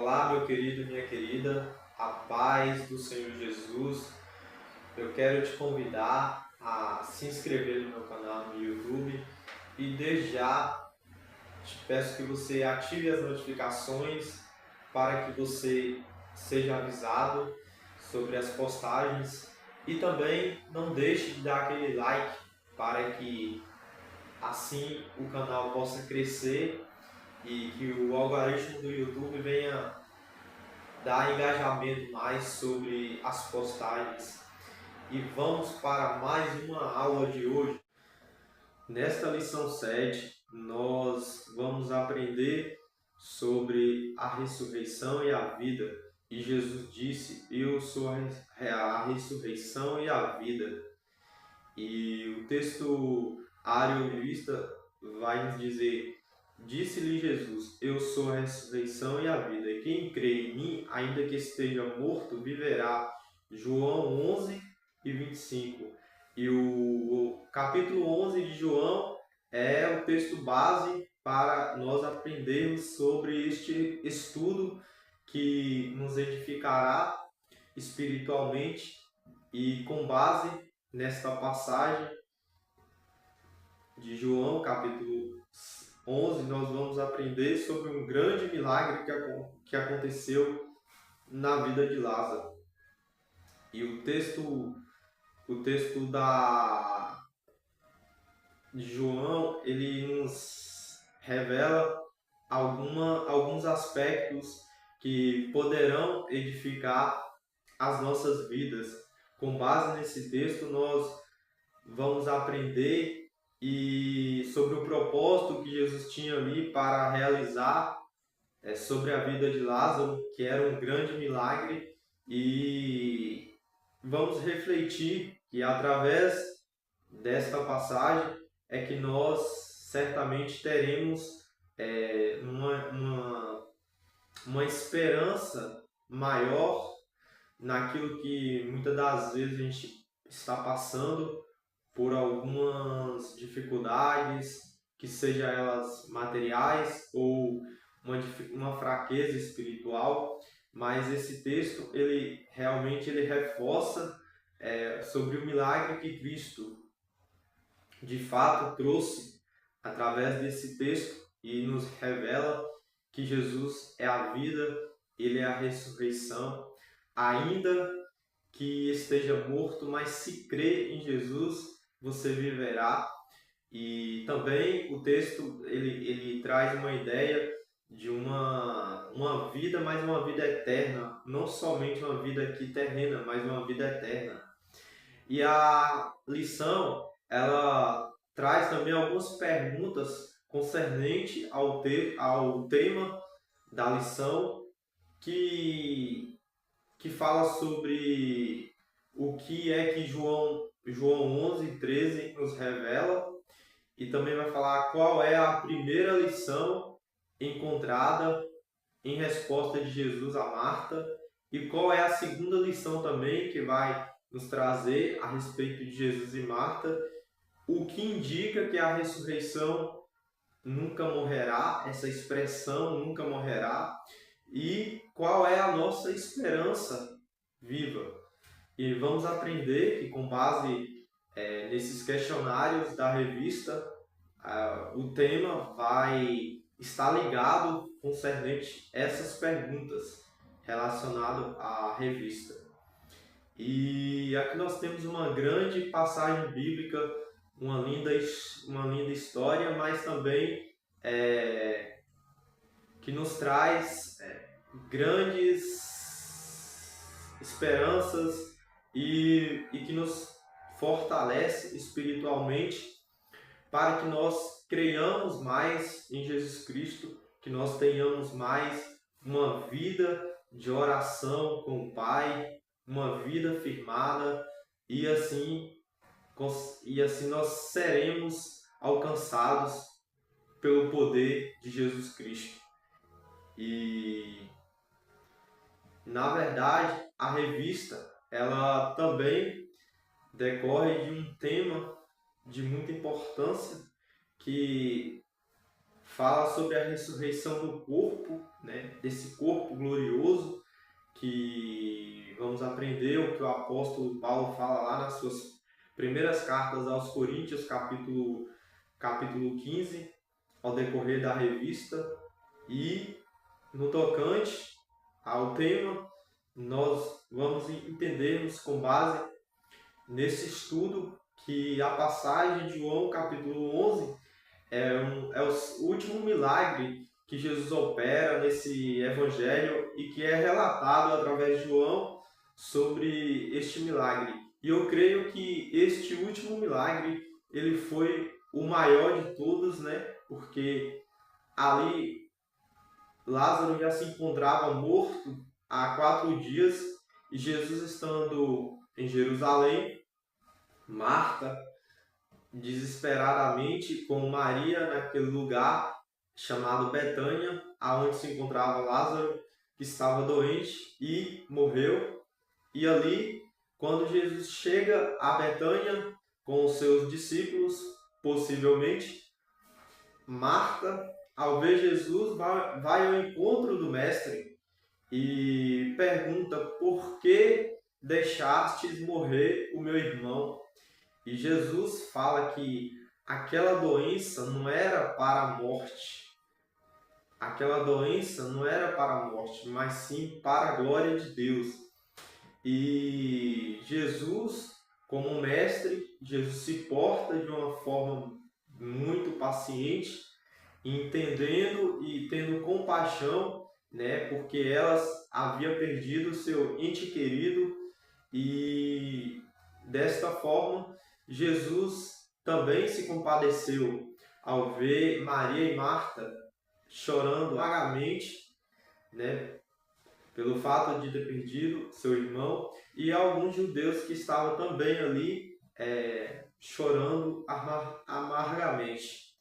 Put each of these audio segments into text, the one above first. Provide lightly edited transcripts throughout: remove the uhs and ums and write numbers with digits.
Olá, meu querido e minha querida, a paz do Senhor Jesus. Eu quero te convidar a se inscrever no meu canal no YouTube e desde já te peço que você ative as notificações para que você seja avisado sobre as postagens e também não deixe de dar aquele like para que assim o canal possa crescer e que o algoritmo do YouTube venha dar engajamento mais sobre as postagens. E vamos para mais uma aula de hoje. Nesta lição 7, nós vamos aprender sobre a ressurreição e a vida. E Jesus disse: eu sou a ressurreição e a vida. E o texto Ário Revista vai nos dizer: disse-lhe Jesus: eu sou a ressurreição e a vida, e quem crê em mim, ainda que esteja morto, viverá. João 11 e 25. E o capítulo 11 de João é o texto base para nós aprendermos sobre este estudo que nos edificará espiritualmente. E com base nesta passagem de João, capítulo 11, nós vamos aprender sobre um grande milagre que aconteceu na vida de Lázaro. E o texto de João, ele nos revela alguns aspectos que poderão edificar as nossas vidas. Com base nesse texto, nós vamos aprender sobre o propósito que Jesus tinha ali para realizar sobre a vida de Lázaro, que era um grande milagre, e vamos refletir que através desta passagem é que nós certamente teremos uma esperança maior naquilo que muitas das vezes a gente está passando por algumas dificuldades, que sejam elas materiais ou uma fraqueza espiritual, mas esse texto ele realmente reforça sobre o milagre que Cristo de fato trouxe através desse texto e nos revela que Jesus é a vida, ele é a ressurreição, ainda que esteja morto, mas se crê em Jesus, você viverá. E também o texto ele traz uma ideia de uma vida, mas uma vida eterna, não somente uma vida aqui terrena, mas uma vida eterna. E a lição, ela traz também algumas perguntas concernente ao tema da lição, que fala sobre o que é que João 11:13 nos revela, e também vai falar qual é a primeira lição encontrada em resposta de Jesus a Marta e qual é a segunda lição também que vai nos trazer a respeito de Jesus e Marta, o que indica que a ressurreição nunca morrerá, essa expressão nunca morrerá, e qual é a nossa esperança viva. E vamos aprender que, com base nesses questionários da revista, o tema vai estar ligado concernente essas perguntas relacionadas à revista. E aqui nós temos uma grande passagem bíblica, uma linda história, mas também que nos traz grandes esperanças e que nos fortalece espiritualmente para que nós creiamos mais em Jesus Cristo, que nós tenhamos mais uma vida de oração com o Pai, uma vida firmada, e assim nós seremos alcançados pelo poder de Jesus Cristo. E na verdade a revista ela também decorre de um tema de muita importância que fala sobre a ressurreição do corpo, né? Desse corpo ponto glorioso que vamos aprender o que o apóstolo Paulo fala lá nas suas primeiras cartas aos Coríntios, capítulo 15, ao decorrer da revista. E no tocante ao tema, nós vamos entendermos com base nesse estudo que a passagem de João capítulo 11 é o último milagre que Jesus opera nesse evangelho e que é relatado através de João sobre este milagre. E eu creio que este último milagre ele foi o maior de todos, né? Porque ali Lázaro já se encontrava morto há 4 dias e Jesus estando em Jerusalém, Marta desesperadamente com Maria naquele lugar chamado Betânia, aonde se encontrava Lázaro, que estava doente e morreu. E ali, quando Jesus chega a Betânia com os seus discípulos, possivelmente, Marta, ao ver Jesus, vai ao encontro do Mestre e pergunta: por que deixastes morrer o meu irmão? E Jesus fala que aquela doença não era para a morte. Aquela doença não era para a morte, mas sim para a glória de Deus. E Jesus, como mestre, Jesus se porta de uma forma muito paciente, entendendo e tendo compaixão, né, porque elas haviam perdido seu ente querido, e desta forma Jesus também se compadeceu ao ver Maria e Marta chorando amargamente, né, pelo fato de ter perdido seu irmão, e alguns judeus que estavam também ali chorando amargamente.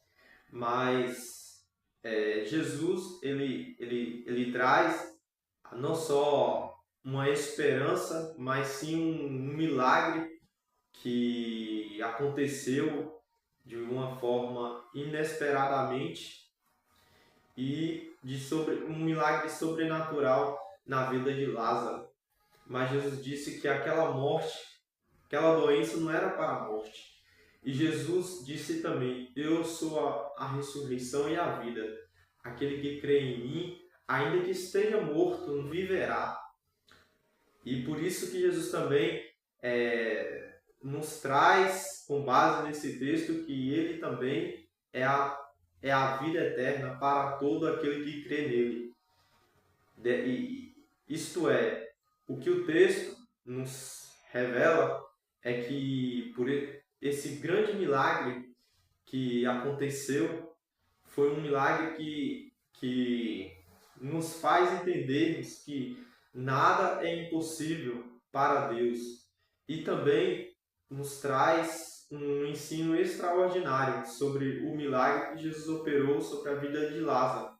Mas Jesus ele traz não só uma esperança, mas sim um milagre que aconteceu de uma forma inesperadamente e um milagre sobrenatural na vida de Lázaro. Mas Jesus disse que aquela doença não era para a morte. E Jesus disse também: eu sou a ressurreição e a vida. Aquele que crê em mim, ainda que esteja morto, viverá. E por isso que Jesus também nos traz, com base nesse texto, que ele também é a vida eterna para todo aquele que crê nele. Isto é, o que o texto nos revela é que por esse grande milagre que aconteceu, foi um milagre que nos faz entendermos que nada é impossível para Deus. E também nos traz um ensino extraordinário sobre o milagre que Jesus operou sobre a vida de Lázaro.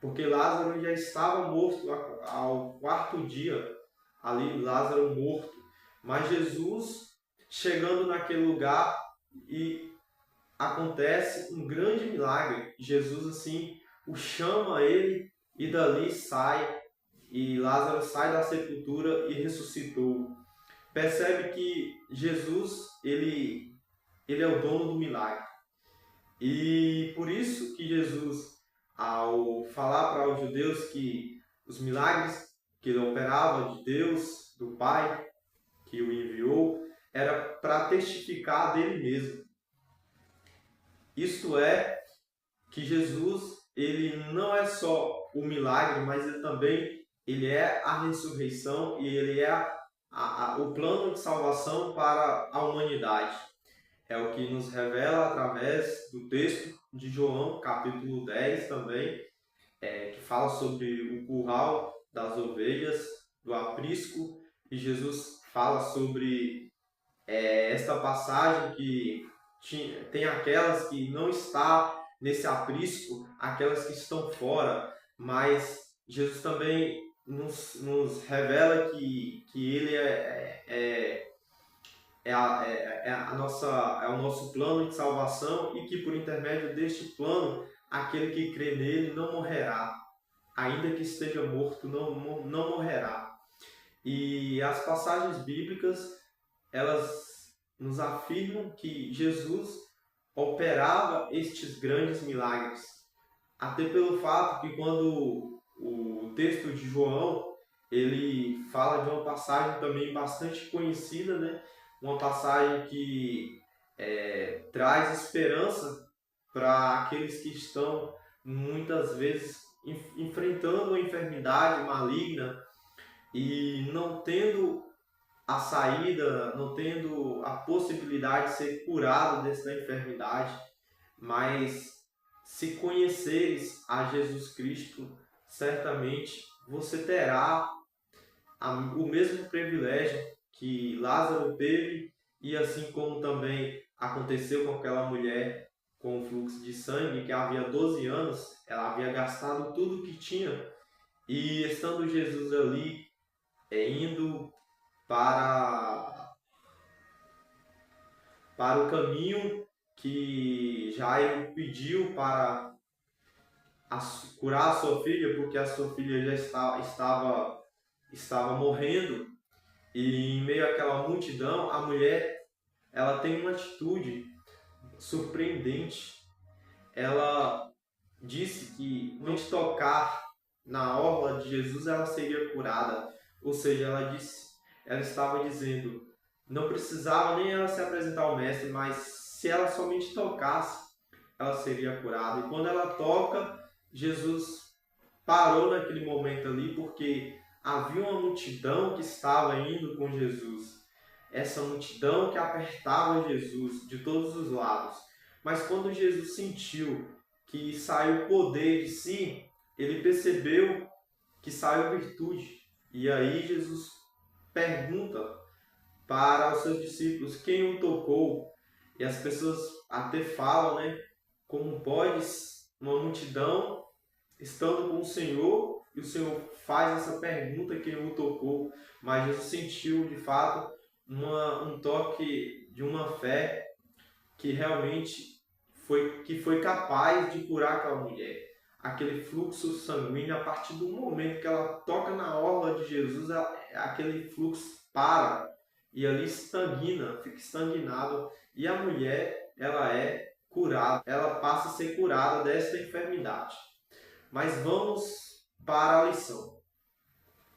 Porque Lázaro já estava morto ao 4º dia, ali Lázaro morto. Mas Jesus, chegando naquele lugar, e acontece um grande milagre. Jesus assim o chama ele e dali sai, e Lázaro sai da sepultura e ressuscitou. Percebe que Jesus ele é o dono do milagre. E por isso que Jesus, ao falar para os judeus que os milagres que ele operava de Deus, do Pai, que o enviou, era para testificar dele mesmo. Isto é, que Jesus ele não é só o milagre, mas ele é a ressurreição e ele é o plano de salvação para a humanidade. É o que nos revela através do texto de João, capítulo 10 também, que fala sobre o curral das ovelhas, do aprisco, e Jesus fala sobre esta passagem que tem aquelas que não estão nesse aprisco, aquelas que estão fora, mas Jesus também nos revela que ele é o nosso plano de salvação, e que por intermédio deste plano, aquele que crê nele não morrerá. ainda que esteja morto, não morrerá. E as passagens bíblicas, elas nos afirmam que Jesus operava estes grandes milagres. Até pelo fato que quando o texto de João, ele fala de uma passagem também bastante conhecida, né? Uma passagem que traz esperança para aqueles que estão muitas vezes enfrentando uma enfermidade maligna e não tendo a saída, não tendo a possibilidade de ser curado dessa enfermidade, mas se conheceres a Jesus Cristo, certamente você terá o mesmo privilégio que Lázaro teve, e assim como também aconteceu com aquela mulher com o fluxo de sangue, que havia 12 anos, ela havia gastado tudo que tinha, e estando Jesus ali, indo para o caminho que Jairo pediu para curar a sua filha, porque a sua filha já estava morrendo, e em meio àquela multidão, a mulher, ela tem uma atitude surpreendente. Ela disse que não tocar na orla de Jesus ela seria curada. Ou seja, ela estava dizendo, não precisava nem ela se apresentar ao mestre, mas se ela somente tocasse, ela seria curada. E quando ela toca, Jesus parou naquele momento ali, porque havia uma multidão que estava indo com Jesus. Essa multidão que apertava Jesus de todos os lados. Mas quando Jesus sentiu que saiu poder de si, ele percebeu que saiu virtude. E aí Jesus pergunta para os seus discípulos quem o tocou. E as pessoas até falam, né? Como pode uma multidão estando com o Senhor e o Senhor faz essa pergunta quem o tocou. Mas Jesus sentiu de fato um toque de uma fé que realmente foi capaz de curar aquela mulher. Aquele fluxo sanguíneo, a partir do momento que ela toca na orla de Jesus, aquele fluxo para e ali estagna, fica estagnado, e a mulher, ela é curada, ela passa a ser curada desta enfermidade. Mas vamos para a lição.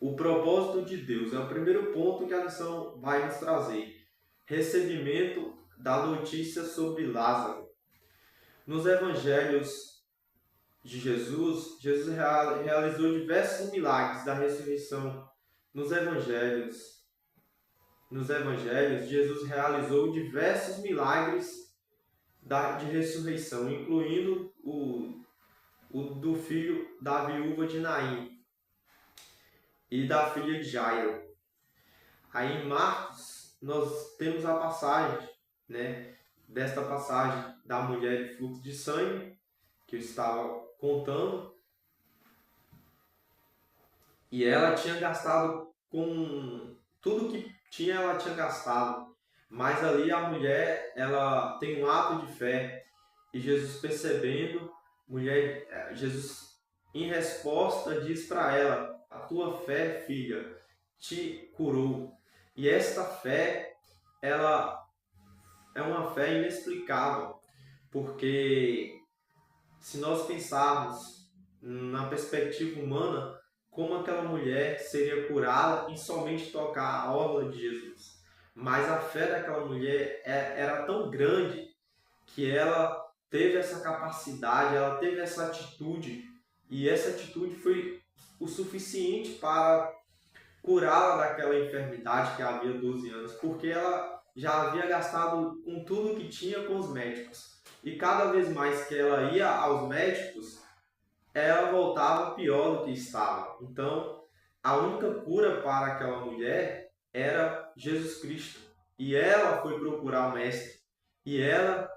O propósito de Deus é o primeiro ponto que a lição vai nos trazer. Recebimento da notícia sobre Lázaro. Nos evangelhos de Jesus realizou diversos milagres da ressurreição. Nos evangelhos, Jesus realizou diversos milagres de ressurreição, incluindo o do filho da viúva de Naim e da filha de Jairo. Aí em Marcos nós temos a passagem, né, desta passagem da mulher de fluxo de sangue, que eu estava contando, e ela tinha gastado com tudo que tinha, ela tinha gastado, mas ali a mulher, ela tem um ato de fé, e Jesus percebendo, Jesus em resposta diz para ela, a tua fé, filha, te curou. E esta fé, ela é uma fé inexplicável, porque se nós pensarmos na perspectiva humana, como aquela mulher seria curada em somente tocar a orla de Jesus. Mas a fé daquela mulher era tão grande que ela teve essa capacidade, ela teve essa atitude, e essa atitude foi o suficiente para curá-la daquela enfermidade que havia 12 anos, porque ela já havia gastado com tudo que tinha com os médicos. E cada vez mais que ela ia aos médicos, ela voltava pior do que estava. Então, a única cura para aquela mulher era Jesus Cristo. E ela foi procurar o Mestre. E ela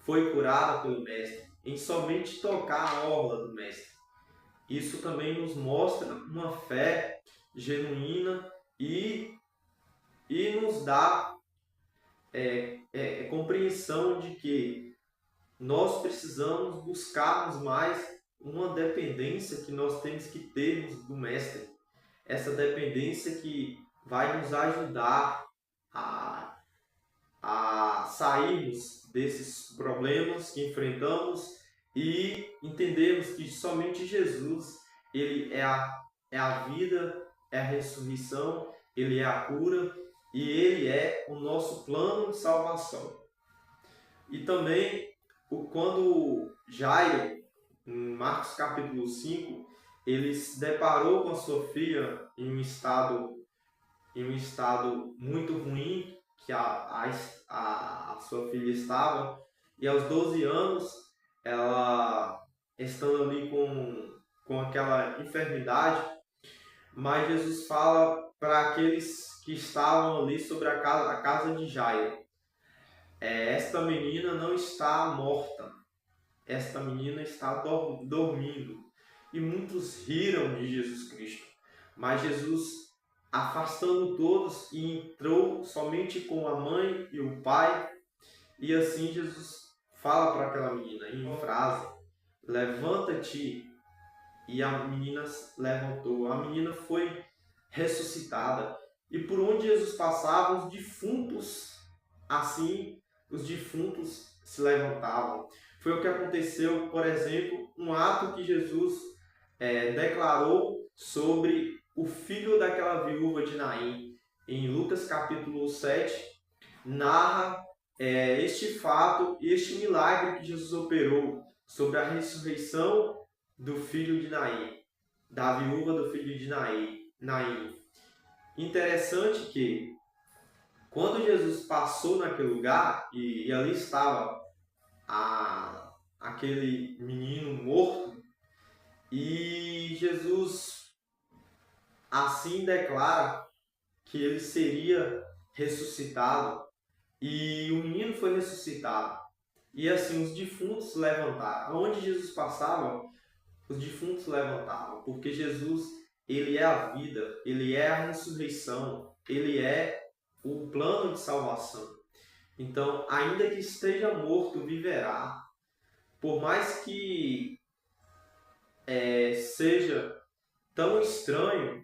foi curada pelo Mestre, em somente tocar a orla do Mestre. Isso também nos mostra uma fé genuína e nos dá compreensão de que nós precisamos buscarmos mais uma dependência que nós temos que ter do Mestre. Essa dependência que vai nos ajudar a sairmos desses problemas que enfrentamos e entendermos que somente Jesus, ele é a vida, é a ressurreição, ele é a cura e ele é o nosso plano de salvação. E também, quando Jairo, em Marcos capítulo 5, ele se deparou com a sua filha em um estado muito ruim, que a sua filha estava, e aos 12 anos, ela estando ali com aquela enfermidade, mas Jesus fala para aqueles que estavam ali sobre a casa de Jairo: esta menina não está morta, esta menina está dormindo. E muitos riram de Jesus Cristo, mas Jesus, afastando todos, e entrou somente com a mãe e o pai. E assim Jesus fala para aquela menina em frase: levanta-te. E a menina levantou. A menina foi ressuscitada. E por onde Jesus passava, os defuntos se levantavam. Foi o que aconteceu, por exemplo, um ato que Jesus declarou sobre o filho daquela viúva de Naim. Em Lucas capítulo 7, narra este fato, este milagre que Jesus operou sobre a ressurreição do filho de Naim, da viúva do filho de Naim. Interessante que, quando Jesus passou naquele lugar e ali estava aquele menino morto, e Jesus assim declara que ele seria ressuscitado, e o menino foi ressuscitado. E assim os defuntos levantaram. Onde Jesus passava, os defuntos levantavam, porque Jesus, ele é a vida, ele é a ressurreição, ele é o plano de salvação. Então, ainda que esteja morto, viverá. Por mais que seja tão estranho,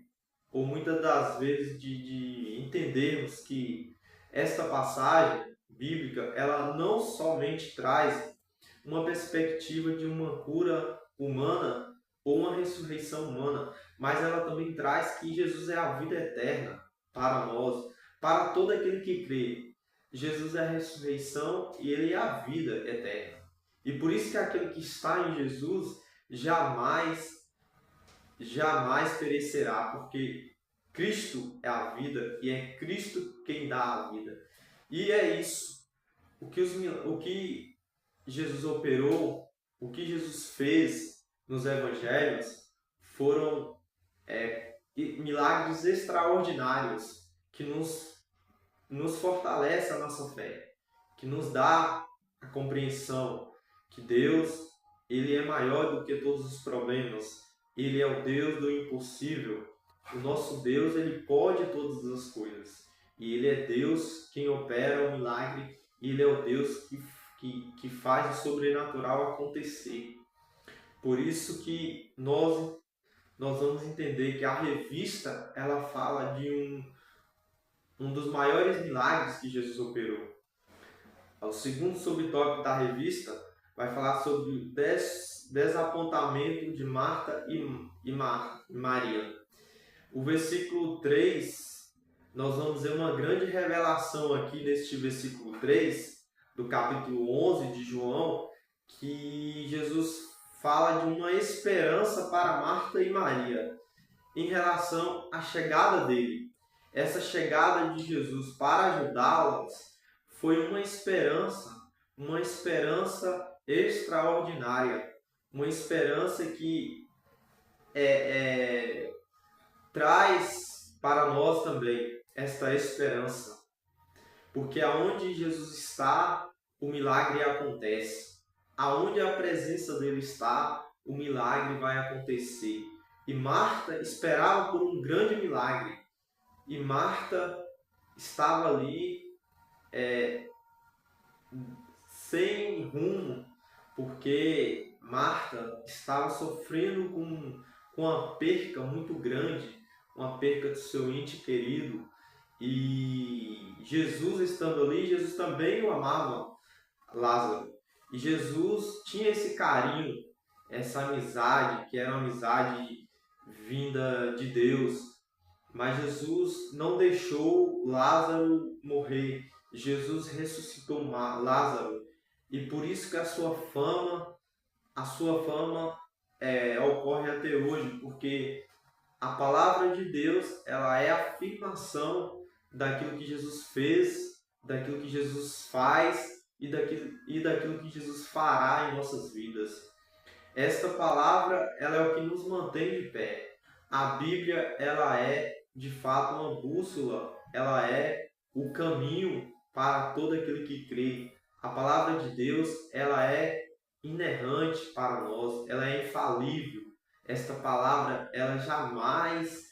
ou muitas das vezes de entendermos que esta passagem bíblica, ela não somente traz uma perspectiva de uma cura humana ou uma ressurreição humana, mas ela também traz que Jesus é a vida eterna para nós, para todo aquele que crê. Jesus é a ressurreição e ele é a vida eterna. E por isso que aquele que está em Jesus jamais perecerá, porque Cristo é a vida e é Cristo quem dá a vida. E é isso. O que Jesus operou, o que Jesus fez nos evangelhos foram milagres extraordinários que nos fortalece a nossa fé, que nos dá a compreensão que Deus, ele é maior do que todos os problemas. Ele é o Deus do impossível. O nosso Deus, ele pode todas as coisas. E ele é Deus quem opera o milagre. E ele é o Deus que faz o sobrenatural acontecer. Por isso que nós vamos entender que a revista, ela fala de um dos maiores milagres que Jesus operou. O segundo subtópico da revista vai falar sobre o desapontamento de Marta e Maria. O versículo 3, nós vamos ver uma grande revelação aqui neste versículo 3, do capítulo 11 de João, que Jesus fala de uma esperança para Marta e Maria em relação à chegada dele. Essa chegada de Jesus para ajudá-las foi uma esperança extraordinária, uma esperança que traz para nós também esta esperança, porque aonde Jesus está, o milagre acontece. Aonde a presença dele está, o milagre vai acontecer. E Marta esperava por um grande milagre. E Marta estava ali sem rumo, porque Marta estava sofrendo com uma perca muito grande, uma perca do seu ente querido, e Jesus estando ali, Jesus também o amava, Lázaro. E Jesus tinha esse carinho, essa amizade, que era uma amizade vinda de Deus. Mas Jesus não deixou Lázaro morrer. Jesus ressuscitou Lázaro. E por isso que a sua fama ocorre até hoje, porque a palavra de Deus, ela é a afirmação daquilo que Jesus fez, daquilo que Jesus faz e daquilo que Jesus fará em nossas vidas. Esta palavra, ela é o que nos mantém de pé. A Bíblia, ela é de fato uma bússola, ela é o caminho para todo aquele que crê. A palavra de Deus, ela é inerrante para nós, ela é infalível. Esta palavra, ela jamais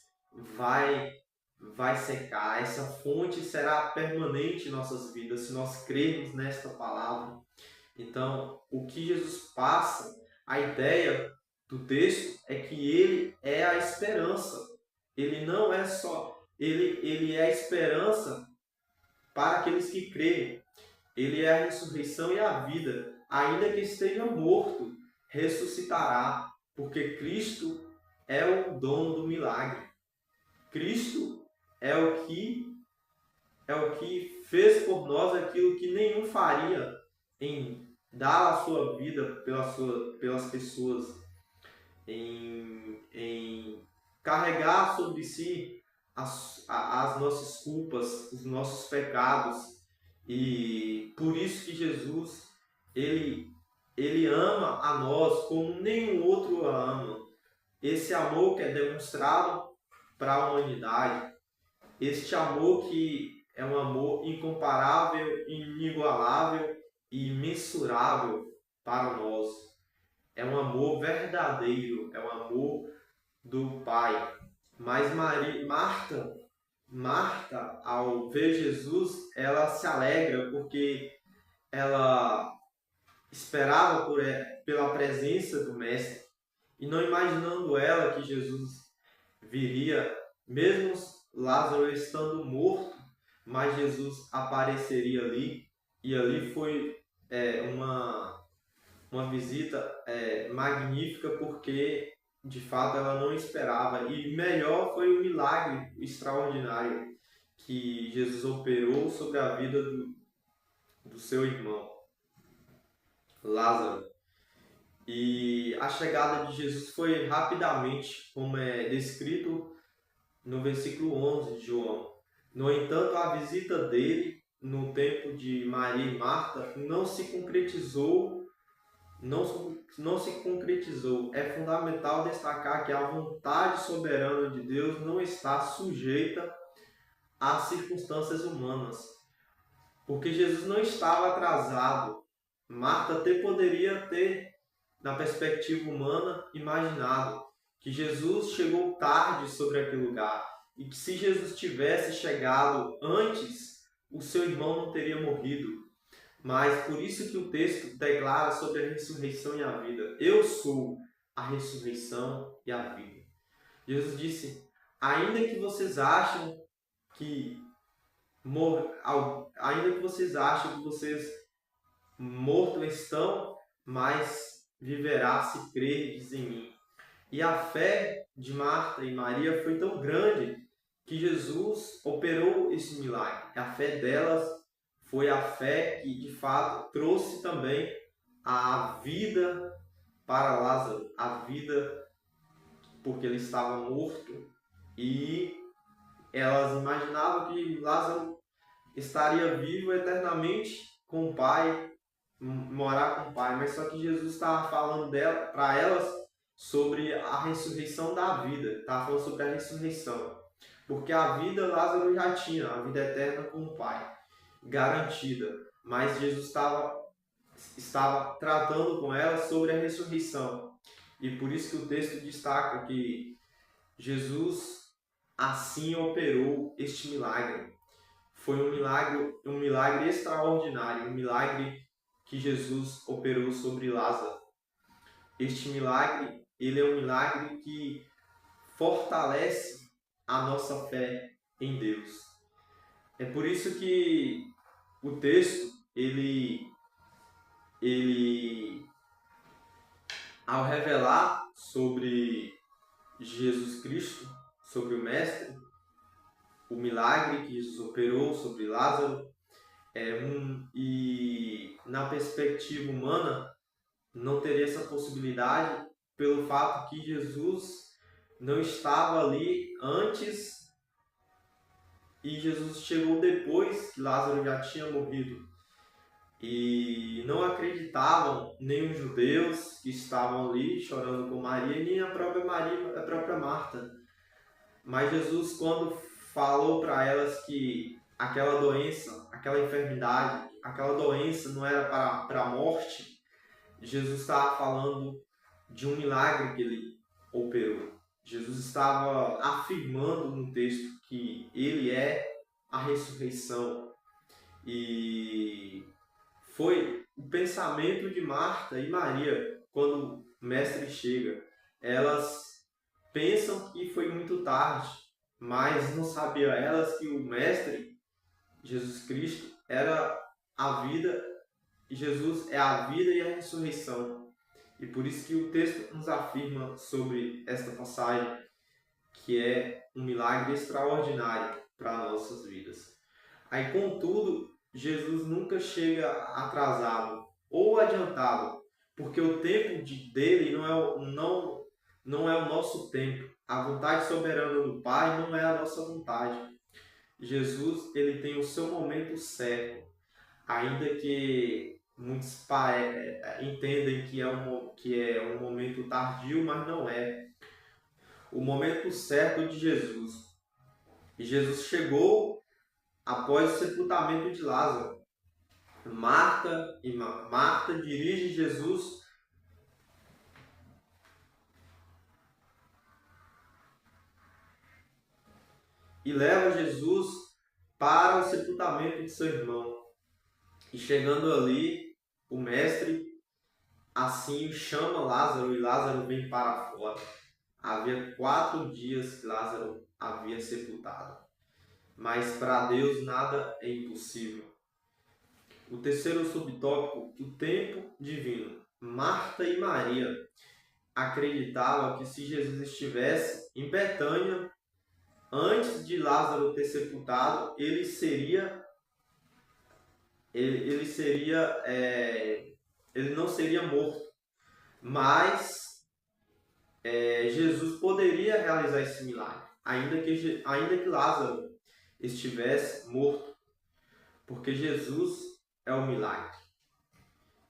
vai secar. Essa fonte será permanente em nossas vidas se nós crermos nesta palavra. Então, o que Jesus passa, a ideia do texto é que ele é a esperança. Ele não é só, ele é a esperança para aqueles que creem. Ele é a ressurreição e a vida. Ainda que esteja morto, ressuscitará, porque Cristo é o dono do milagre. Cristo é o que fez por nós aquilo que nenhum faria, em dar a sua vida pelas pessoas, em carregar sobre si as nossas culpas, os nossos pecados. E por isso que Jesus, ele ama a nós como nenhum outro a ama. Esse amor que é demonstrado para a humanidade, este amor que é um amor incomparável, inigualável e imensurável para nós. É um amor verdadeiro, é o amor do Pai. Mas Marta, ao ver Jesus, ela se alegra porque ela esperava pela presença do Mestre, e não imaginando ela que Jesus viria, mesmo Lázaro estando morto, mas Jesus apareceria ali, e ali foi uma visita magnífica, porque de fato ela não esperava. E melhor foi o milagre extraordinário que Jesus operou sobre a vida do seu irmão Lázaro. E a chegada de Jesus foi rapidamente, como é descrito no versículo 11 de João. No entanto, a visita dele no tempo de Maria e Marta não se concretizou. É fundamental destacar que a vontade soberana de Deus não está sujeita às circunstâncias humanas, porque Jesus não estava atrasado. Marta até poderia ter, na perspectiva humana, imaginado que Jesus chegou tarde sobre aquele lugar, e que se Jesus tivesse chegado antes, o seu irmão não teria morrido. Mas por isso que o texto declara sobre a ressurreição e a vida. Eu sou a ressurreição e a vida. Jesus disse, ainda que vocês achem que vocês mortos estão, mas viverá se crerdes em mim. E a fé de Marta e Maria foi tão grande que Jesus operou esse milagre. A fé delas foi a fé que, de fato, trouxe também a vida para Lázaro, a vida porque ele estava morto, e elas imaginavam que Lázaro estaria vivo eternamente com o Pai, morar com o Pai, mas só que Jesus estava falando para elas sobre a ressurreição da vida, estava falando sobre a ressurreição, porque a vida Lázaro já tinha, a vida eterna com o Pai, garantida, mas Jesus estava tratando com elas sobre a ressurreição, e por isso que o texto destaca que Jesus assim operou este milagre. Foi um milagre extraordinário, um milagre que Jesus operou sobre Lázaro. este milagre, ele é um milagre que fortalece a nossa fé em Deus. É por isso que o texto, ele ao revelar sobre Jesus Cristo, sobre o Mestre, o milagre que Jesus operou sobre Lázaro, e na perspectiva humana não teria essa possibilidade pelo fato que Jesus não estava ali antes e Jesus chegou depois que Lázaro já tinha morrido. E não acreditavam nem os judeus que estavam ali chorando com Maria, nem a própria Maria, a própria Marta. Mas Jesus, quando falou para elas que aquela doença, aquela enfermidade, aquela doença não era para a morte, Jesus estava falando de um milagre que ele operou. Jesus estava afirmando no texto que ele é a ressurreição. E foi o pensamento de Marta e Maria quando o mestre chega. Elas pensam que foi muito tarde, mas não sabiam elas que o mestre, Jesus Cristo, era a vida, e Jesus é a vida e a ressurreição. E por isso que o texto nos afirma sobre esta passagem, que é um milagre extraordinário para nossas vidas. Aí, contudo, Jesus nunca chega atrasado ou adiantado, porque o tempo dele não é o nosso tempo. A vontade soberana do Pai não é a nossa vontade. Jesus, ele tem o seu momento certo, ainda que muitos entendem que é um momento tardio, mas não é. O momento certo de Jesus. E Jesus chegou após o sepultamento de Lázaro. Marta dirige Jesus e leva Jesus para o sepultamento de seu irmão. E chegando ali, o mestre assim chama Lázaro e Lázaro vem para fora. Havia 4 dias que Lázaro havia sepultado. Mas para Deus nada é impossível. O terceiro subtópico, o tempo divino. Marta e Maria acreditavam que se Jesus estivesse em Betânia, antes de Lázaro ter sepultado, ele não seria morto. Mas Jesus poderia realizar esse milagre, ainda que Lázaro estivesse morto, porque Jesus é o milagre.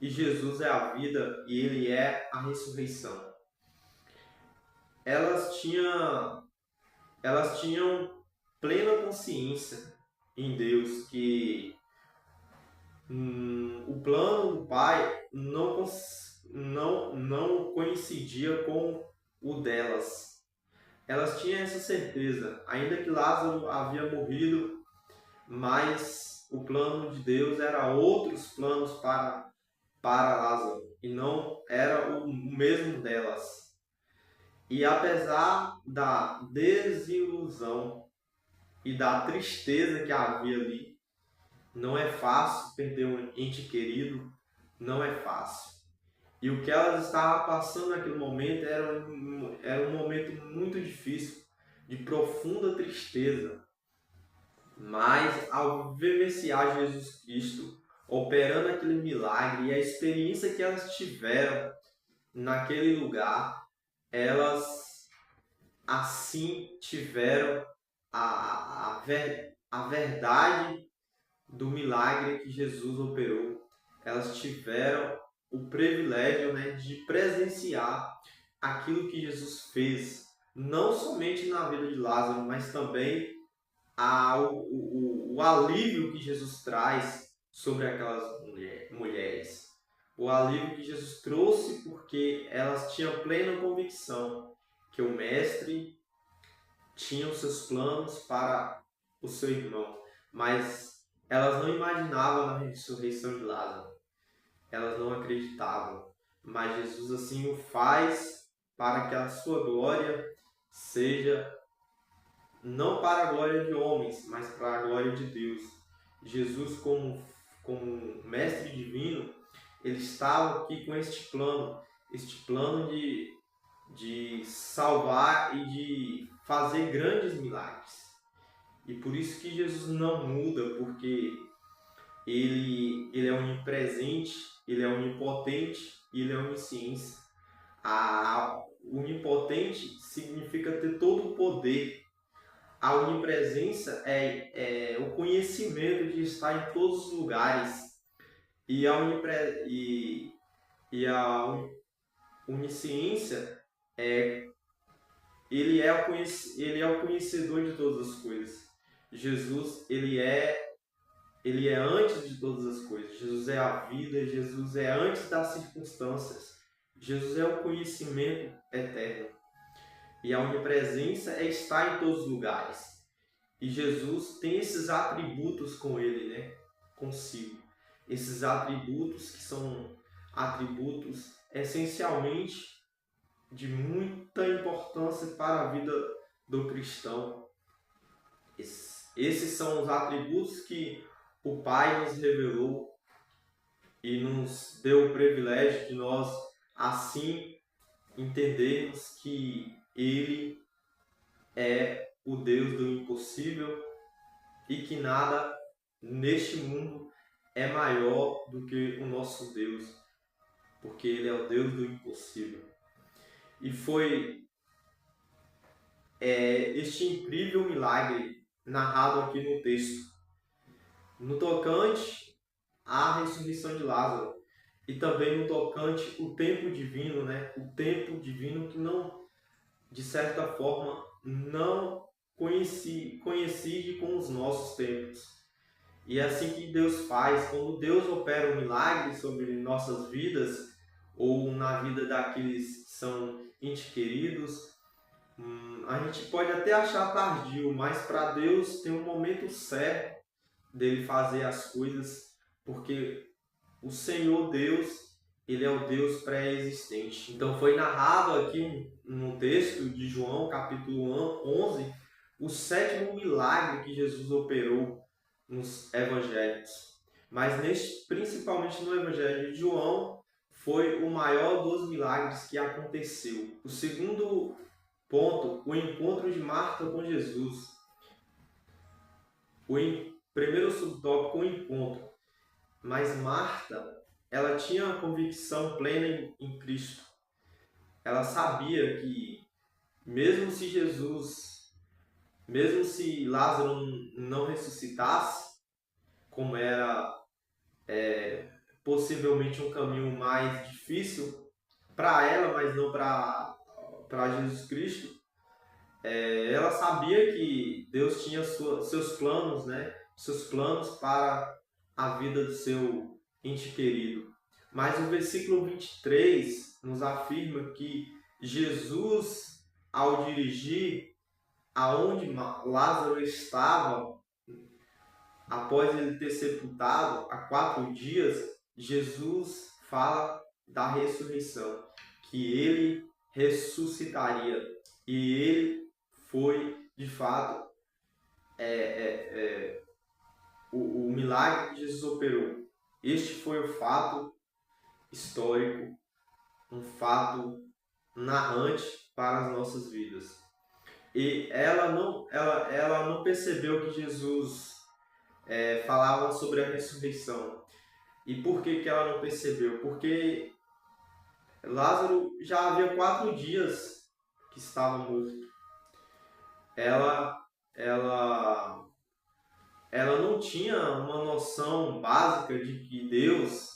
E Jesus é a vida e ele é a ressurreição. Elas tinham plena consciência em Deus que o plano do Pai não coincidia com o delas. Elas tinham essa certeza, ainda que Lázaro havia morrido, mas o plano de Deus era outros planos para Lázaro, e não era o mesmo delas. E apesar da desilusão e da tristeza que havia ali, não é fácil perder um ente querido, não é fácil. E o que elas estavam passando naquele momento era um momento muito difícil, de profunda tristeza. Mas ao vivenciar Jesus Cristo operando aquele milagre e a experiência que elas tiveram naquele lugar, elas assim tiveram a verdade do milagre que Jesus operou. Elas tiveram o privilégio, de presenciar aquilo que Jesus fez, não somente na vida de Lázaro, mas também o alívio que Jesus traz sobre aquelas mulheres. O alívio que Jesus trouxe porque elas tinham plena convicção que o Mestre tinha os seus planos para o seu irmão, mas elas não imaginavam na ressurreição de Lázaro. Elas não acreditavam. mas Jesus assim o faz para que a sua glória seja não para a glória de homens, mas para a glória de Deus. Jesus, como mestre divino, ele estava aqui com este plano de salvar e de fazer grandes milagres. E por isso que Jesus não muda, porque ele é onipresente, ele é onipotente e ele é onisciência. A onipotente significa ter todo o poder. A onipresença é o conhecimento de estar em todos os lugares. E a onisciência ele é o conhecedor de todas as coisas. Jesus, ele é antes de todas as coisas. Jesus é a vida, Jesus é antes das circunstâncias. Jesus é o conhecimento eterno. E a onipresença é estar em todos os lugares. E Jesus tem esses atributos com ele, né? Consigo. Esses atributos que são atributos essencialmente de muita importância para a vida do cristão. Esses são os atributos que o Pai nos revelou e nos deu o privilégio de nós assim entendermos que Ele é o Deus do impossível e que nada neste mundo é maior do que o nosso Deus, porque Ele é o Deus do impossível. E foi este incrível milagre narrado aqui no texto, no tocante à ressurreição de Lázaro, e também no tocante o tempo divino, né? O tempo divino que não, de certa forma, não coincide com os nossos tempos. E é assim que Deus faz. Quando Deus opera um milagre sobre nossas vidas, ou na vida daqueles que são entes queridos, a gente pode até achar tardio, mas para Deus tem um momento certo dele fazer as coisas, porque o Senhor Deus, ele é o Deus pré-existente. Então foi narrado aqui no texto de João, capítulo 11, o 7º milagre que Jesus operou nos evangelhos. Mas principalmente no evangelho de João, foi o maior dos milagres que aconteceu. O segundo ponto, o encontro de Marta com Jesus. Primeiro subtópico, o encontro. Mas Marta, ela tinha a convicção plena em Cristo. Ela sabia que mesmo se Lázaro não ressuscitasse, como era possivelmente um caminho mais difícil para ela, mas não para Jesus Cristo, ela sabia que Deus tinha seus planos, né? Seus planos para a vida do seu ente querido. Mas o versículo 23 nos afirma que Jesus, ao dirigir aonde Lázaro estava, após ele ter sepultado há 4 dias, Jesus fala da ressurreição, que ele ressuscitaria. E ele foi, de fato, o milagre que Jesus operou. Este foi o fato histórico, um fato narrante para as nossas vidas. E ela não percebeu que Jesus falava sobre a ressurreição. E por que ela não percebeu? Porque Lázaro já havia 4 dias que estava morto. Ela não tinha uma noção básica de que Deus,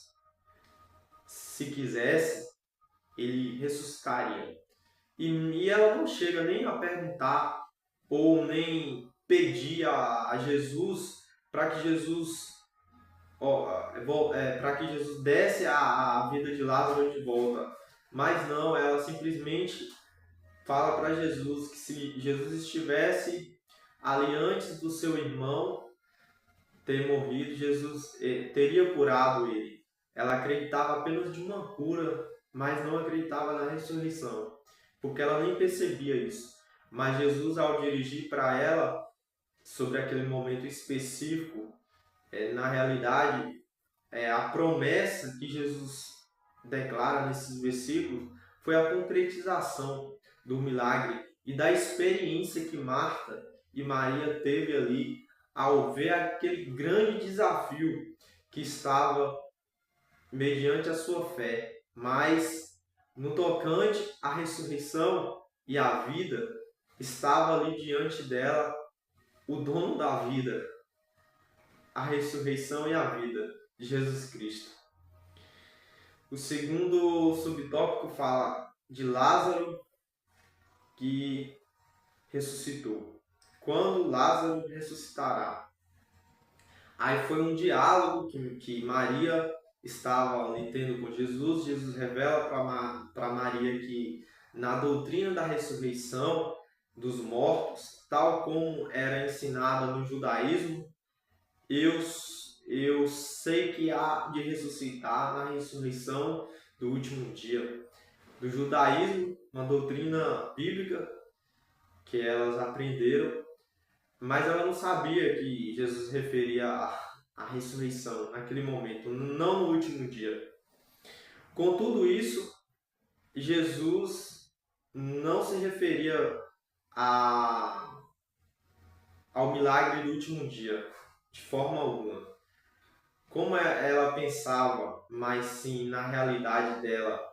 se quisesse, ele ressuscitaria. E ela não chega nem a perguntar ou nem pedir a Jesus para que Jesus desse a vida de Lázaro de volta. Mas não, ela simplesmente fala para Jesus que se Jesus estivesse ali antes do seu irmão ter morrido, Jesus teria curado ele. Ela acreditava apenas de uma cura mas não acreditava na ressurreição, porque ela nem percebia isso. Mas Jesus, ao dirigir para ela sobre aquele momento específico, na realidade, a promessa que Jesus declara nesses versículos foi a concretização do milagre e da experiência que Marta e Maria teve ali ao ver aquele grande desafio que estava mediante a sua fé, mas no tocante à ressurreição e à vida, estava ali diante dela o dono da vida, a ressurreição e a vida de Jesus Cristo. O segundo subtópico fala de Lázaro que ressuscitou. Quando Lázaro ressuscitará? Aí foi um diálogo que Maria estava ali tendo com Jesus. Jesus revela para Maria que na doutrina da ressurreição dos mortos, tal como era ensinada no judaísmo, eu sei que há de ressuscitar na ressurreição do último dia. Do judaísmo, uma doutrina bíblica que elas aprenderam, mas ela não sabia que Jesus referia à ressurreição naquele momento, não no último dia. Com tudo isso, Jesus não se referia ao milagre do último dia, de forma alguma. Como ela pensava, mas sim na realidade dela,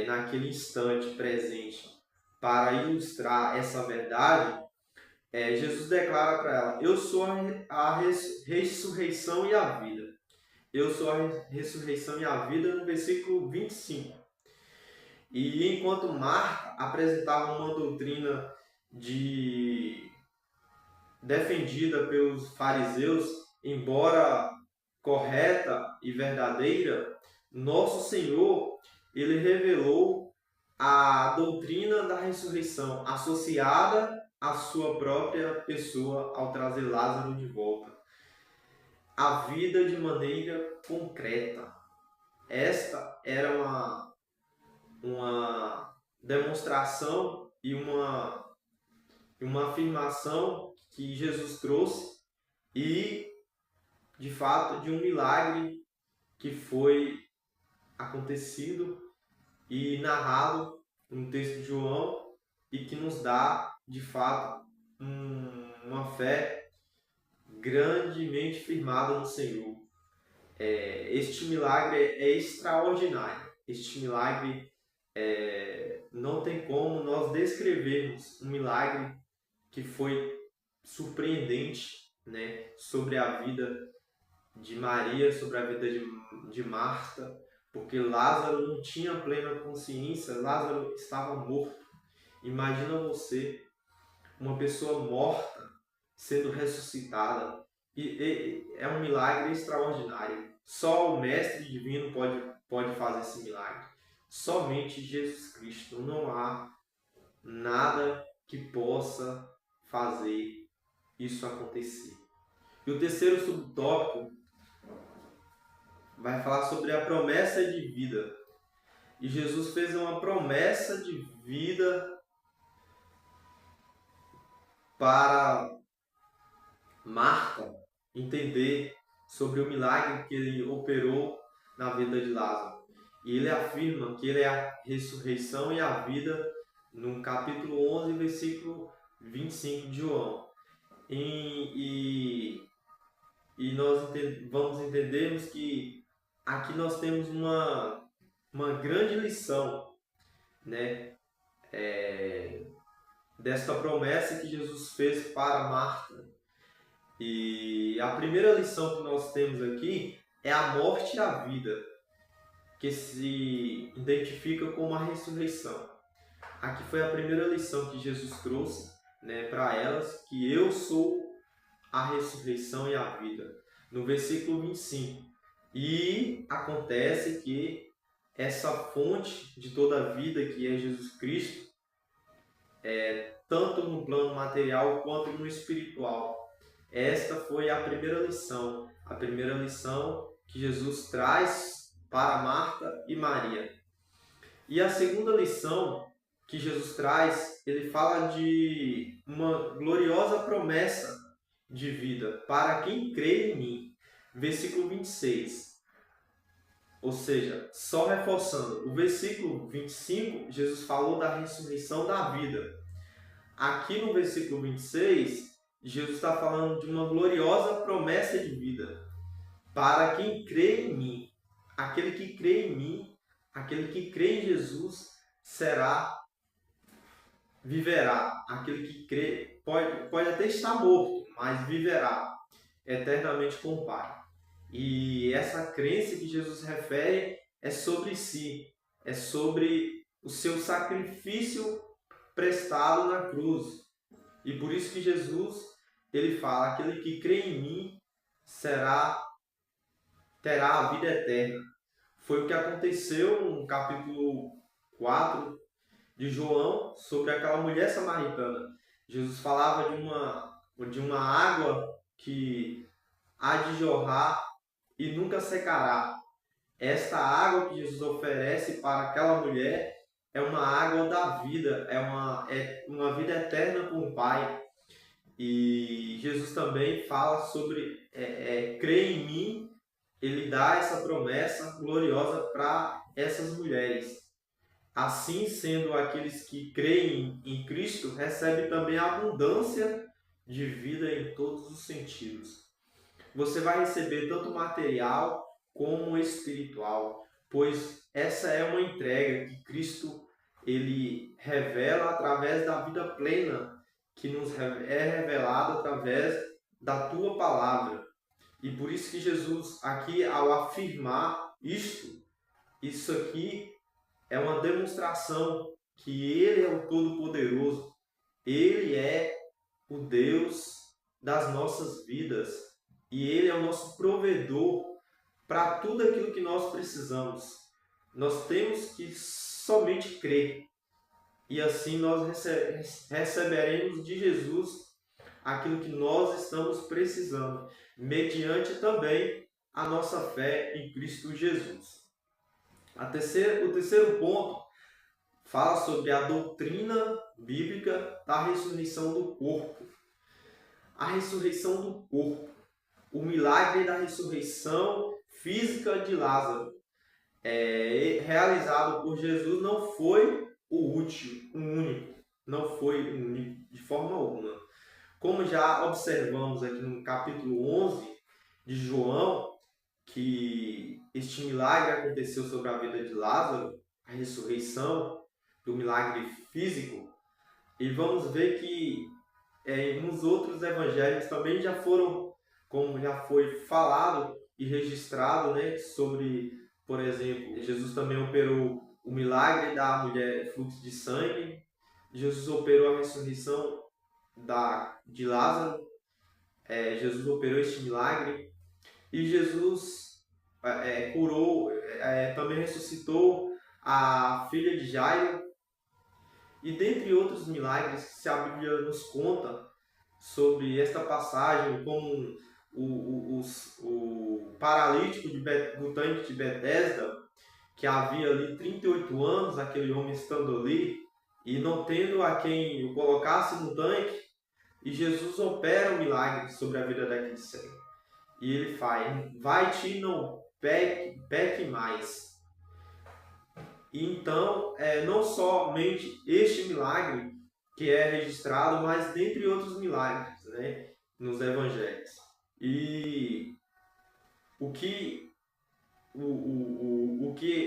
naquele instante presente, para ilustrar essa verdade, Jesus declara para ela: eu sou a ressurreição e a vida. Eu sou a ressurreição e a vida, no versículo 25. E enquanto Marta apresentava uma doutrina defendida pelos fariseus, embora correta e verdadeira, nosso Senhor, ele revelou a doutrina da ressurreição associada à sua própria pessoa ao trazer Lázaro de volta. A vida de maneira concreta. Esta era uma demonstração e uma afirmação que Jesus trouxe e, de fato, de um milagre que foi acontecido e narrado no texto de João e que nos dá, de fato, uma fé grandemente firmada no Senhor. Este milagre é extraordinário. Este milagre não tem como nós descrevermos um milagre que foi surpreendente, né, sobre a vida de Maria, sobre a vida de Marta, porque Lázaro não tinha plena consciência, Lázaro estava morto. Imagina você, uma pessoa morta, sendo ressuscitada. E é um milagre extraordinário. Só o Mestre Divino pode fazer esse milagre. Somente Jesus Cristo. Não há nada que possa fazer isso acontecer. E o terceiro subtópico vai falar sobre a promessa de vida. E Jesus fez uma promessa de vida para Marta entender sobre o milagre que ele operou na vida de Lázaro. E ele afirma que ele é a ressurreição e a vida no capítulo 11, versículo 25 de João. E nós vamos entendermos que aqui nós temos uma grande lição, né? Desta promessa que Jesus fez para Marta. E a primeira lição que nós temos aqui é a morte e a vida, que se identifica como a ressurreição. Aqui foi a primeira lição que Jesus trouxe, né, para elas, que eu sou a ressurreição e a vida, no versículo 25. E acontece que essa fonte de toda a vida, que é Jesus Cristo, tanto no plano material quanto no espiritual. Esta foi a primeira lição que Jesus traz para Marta e Maria. E a segunda lição que Jesus traz, ele fala de uma gloriosa promessa de vida para quem crê em mim. Versículo 26. Ou seja, só reforçando, o versículo 25, Jesus falou da ressurreição da vida. Aqui no versículo 26, Jesus está falando de uma gloriosa promessa de vida para quem crê em mim. Aquele que crê em mim, aquele que crê em Jesus, viverá. Aquele que crê pode até estar morto, mas viverá eternamente com o Pai. E essa crença que Jesus refere é sobre si, é sobre o seu sacrifício prestado na cruz. E por isso que Jesus, ele fala, aquele que crê em mim terá a vida eterna. Foi o que aconteceu no capítulo 4 de João sobre aquela mulher samaritana. Jesus falava de uma água que há de jorrar e nunca secará. Esta água que Jesus oferece para aquela mulher é uma água da vida, é uma vida eterna com o Pai. E Jesus também fala sobre crer em mim, ele dá essa promessa gloriosa para essas mulheres. Assim sendo, aqueles que creem em Cristo recebem também a abundância de vida em todos os sentidos. Você vai receber tanto material como espiritual, pois essa é uma entrega que Cristo ele revela através da vida plena que nos é revelada através da tua palavra. E por isso que Jesus aqui, ao afirmar isso aqui é uma demonstração que Ele é o Todo-Poderoso, Ele é o Deus das nossas vidas e Ele é o nosso provedor para tudo aquilo que nós precisamos. Nós temos que somente crer e assim nós receberemos de Jesus aquilo que nós estamos precisando, mediante também a nossa fé em Cristo Jesus. O terceiro ponto fala sobre a doutrina bíblica da ressurreição do corpo. A ressurreição do corpo. O milagre da ressurreição física de Lázaro, realizado por Jesus, não foi o único. Não foi o único, de forma alguma. Como já observamos aqui no capítulo 11 de João, que este milagre aconteceu sobre a vida de Lázaro, a ressurreição, do milagre físico, e vamos ver que nos outros evangelhos também já foram, como já foi falado e registrado, né, sobre, por exemplo, Jesus também operou o milagre da mulher fluxo de sangue, Jesus operou a ressurreição de Lázaro, Jesus operou este milagre, e Jesus curou, também ressuscitou a filha de Jairo, e dentre outros milagres que se a Bíblia nos conta sobre esta passagem, como o paralítico do tanque de Betesda, que havia ali 38 anos, aquele homem estando ali, e não tendo a quem o colocasse no tanque, e Jesus opera um milagre sobre a vida daquele cego. E ele faz, vai-te, não peque mais. E então, não somente este milagre que é registrado, mas dentre outros milagres, né, nos evangelhos. E o que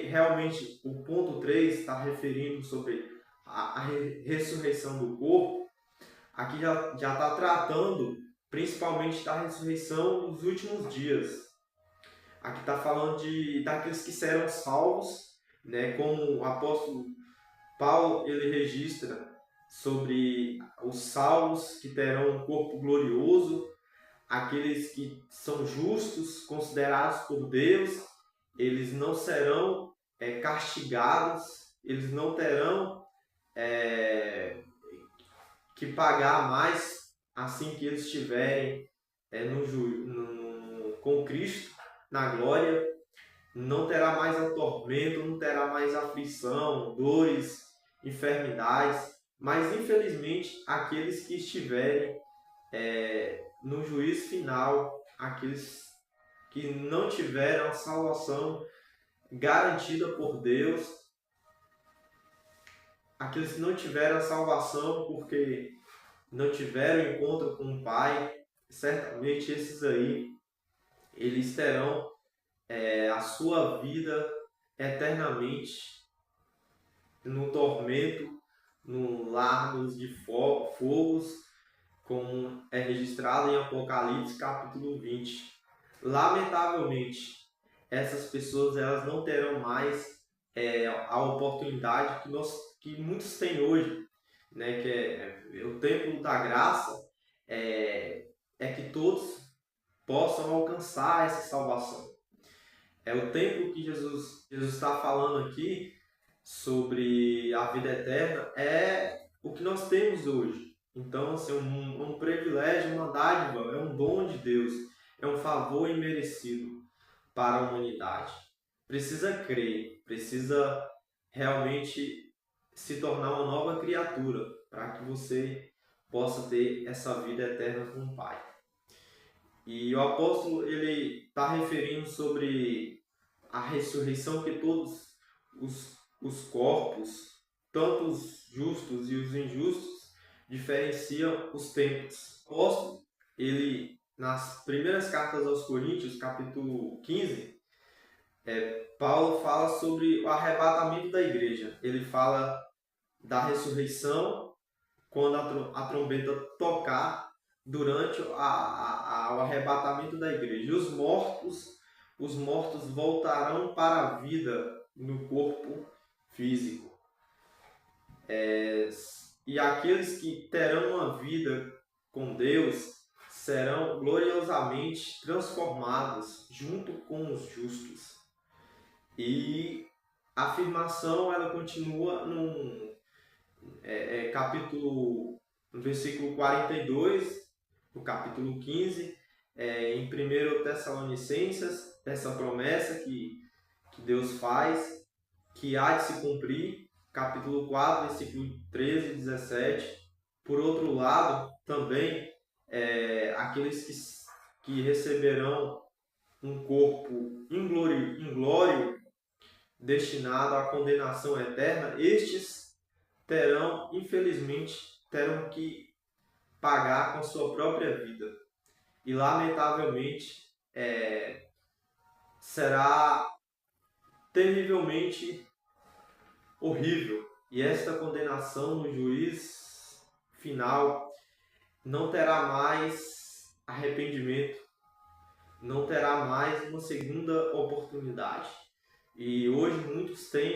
realmente o ponto 3 está referindo sobre a ressurreição do corpo, aqui já está tratando principalmente da ressurreição dos últimos dias. Aqui está falando daqueles que serão salvos, né, como o apóstolo Paulo ele registra sobre os salvos que terão um corpo glorioso, aqueles que são justos, considerados por Deus, eles não serão castigados, eles não terão que pagar mais assim que eles estiverem com Cristo na glória, não terá mais tormento, não terá mais aflição, dores, enfermidades, mas infelizmente aqueles que estiverem no juízo final, aqueles que não tiveram a salvação garantida por Deus, aqueles que não tiveram a salvação porque não tiveram encontro com o Pai, certamente esses aí, eles terão a sua vida eternamente no tormento, no lagos de fogos, como é registrado em Apocalipse capítulo 20. Lamentavelmente, essas pessoas elas não terão mais a oportunidade que muitos têm hoje, né? Que é o templo da graça, é que todos possam alcançar essa salvação. É o tempo que Jesus está falando aqui sobre a vida eterna, é o que nós temos hoje. Então, assim, um privilégio, uma dádiva, é um dom de Deus, é um favor imerecido para a humanidade. Precisa crer, precisa realmente se tornar uma nova criatura para que você possa ter essa vida eterna com o Pai. E o apóstolo ele está referindo sobre a ressurreição, que todos os corpos, tanto os justos e os injustos, diferenciam os tempos. O apóstolo, ele, nas primeiras cartas aos Coríntios, capítulo 15, Paulo fala sobre o arrebatamento da igreja. Ele fala da ressurreição quando a trombeta tocar durante o arrebatamento da igreja. E os mortos voltarão para a vida no corpo físico. E aqueles que terão uma vida com Deus serão gloriosamente transformados junto com os justos. E a afirmação ela continua no versículo 42, no capítulo 15, em 1 Tessalonicenses, essa promessa que Deus faz, que há de se cumprir, capítulo 4, versículo 13 e 17. Por outro lado, também, aqueles que receberão um corpo inglório destinado à condenação eterna, estes infelizmente, terão que pagar com a sua própria vida. E, lamentavelmente, será terrivelmente horrível. E esta condenação no juiz final não terá mais arrependimento, não terá mais uma segunda oportunidade. E hoje muitos têm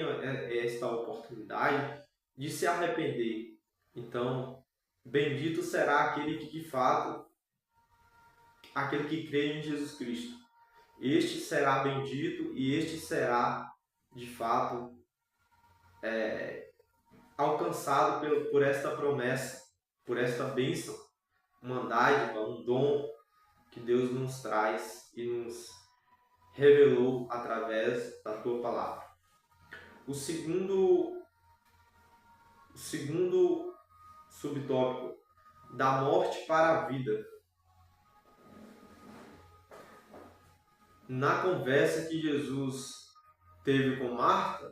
esta oportunidade de se arrepender. Então, bendito será aquele que de fato, aquele que crê em Jesus Cristo. Este será bendito e este será de fato alcançado por esta promessa, por esta bênção, uma dádiva, um dom que Deus nos traz e nos revelou através da tua palavra. O segundo subtópico, da morte para a vida. Na conversa que Jesus teve com Marta,